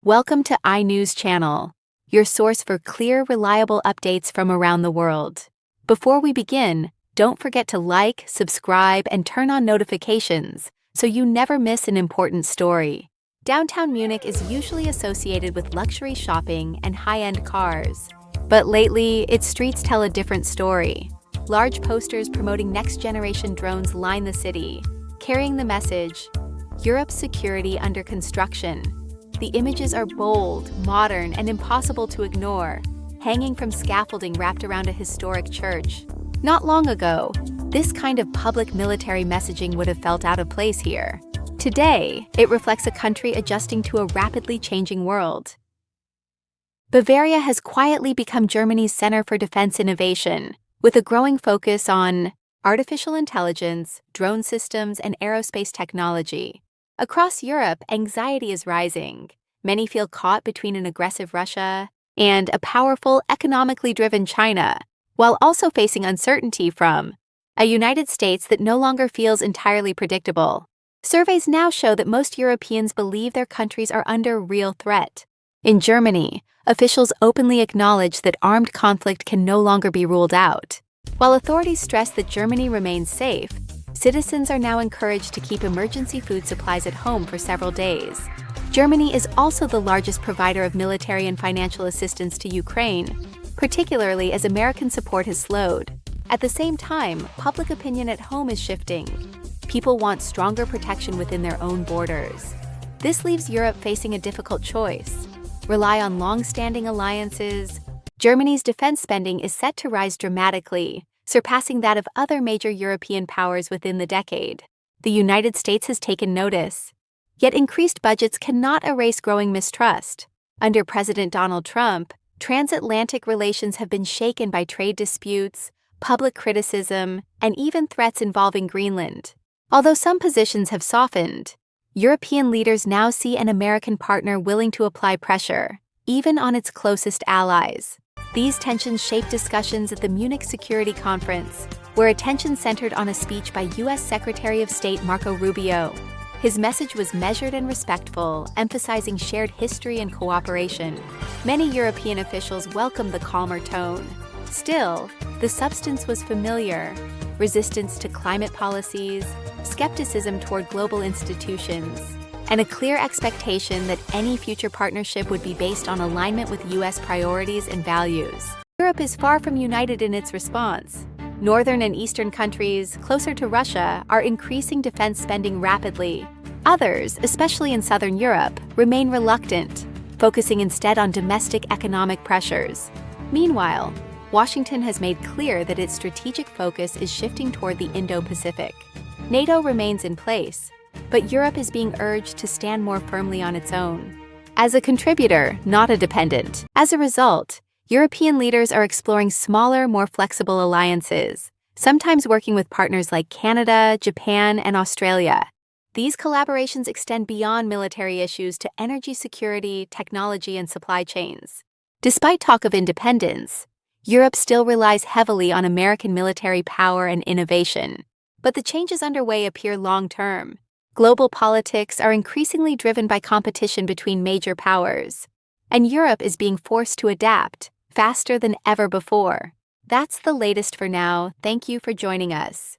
Welcome to iNews Channel, your source for clear, reliable updates from around the world. Before we begin, don't forget to like, subscribe, and turn on notifications so you never miss an important story. Downtown Munich is usually associated with luxury shopping and high-end cars, but lately, its streets tell a different story. Large posters promoting next-generation drones line the city, carrying the message, "Europe's security under construction." The images are bold, modern, and impossible to ignore, hanging from scaffolding wrapped around a historic church. Not long ago, this kind of public military messaging would have felt out of place here. Today, it reflects a country adjusting to a rapidly changing world. Bavaria has quietly become Germany's center for defense innovation, with a growing focus on artificial intelligence, drone systems, and aerospace technology. Across Europe, anxiety is rising. Many feel caught between an aggressive Russia and a powerful, economically driven China, while also facing uncertainty from a United States that no longer feels entirely predictable. Surveys now show that most Europeans believe their countries are under real threat. In Germany, officials openly acknowledge that armed conflict can no longer be ruled out. While authorities stress that Germany remains safe, citizens are now encouraged to keep emergency food supplies at home for several days. Germany is also the largest provider of military and financial assistance to Ukraine, particularly as American support has slowed. At the same time, public opinion at home is shifting. People want stronger protection within their own borders. This leaves Europe facing a difficult choice. Rely on long-standing alliances. Germany's defense spending is set to rise dramatically, surpassing that of other major European powers within the decade. The United States has taken notice. Yet increased budgets cannot erase growing mistrust. Under President Donald Trump, transatlantic relations have been shaken by trade disputes, public criticism, and even threats involving Greenland. Although some positions have softened, European leaders now see an American partner willing to apply pressure, even on its closest allies. These tensions shaped discussions at the Munich Security Conference, where attention centered on a speech by U.S. Secretary of State Marco Rubio. His message was measured and respectful, emphasizing shared history and cooperation. Many European officials welcomed the calmer tone. Still, the substance was familiar: resistance to climate policies, skepticism toward global institutions, and a clear expectation that any future partnership would be based on alignment with U.S. priorities and values. Europe is far from united in its response. Northern and eastern countries, closer to Russia, are increasing defense spending rapidly. Others, especially in southern Europe, remain reluctant, focusing instead on domestic economic pressures. Meanwhile, Washington has made clear that its strategic focus is shifting toward the Indo-Pacific. NATO remains in place, but Europe is being urged to stand more firmly on its own, as a contributor, not a dependent. As a result, European leaders are exploring smaller, more flexible alliances, sometimes working with partners like Canada, Japan, and Australia. These collaborations extend beyond military issues to energy security, technology, and supply chains. Despite talk of independence, Europe still relies heavily on American military power and innovation. But the changes underway appear long-term. Global politics are increasingly driven by competition between major powers, and Europe is being forced to adapt faster than ever before. That's the latest for now. Thank you for joining us.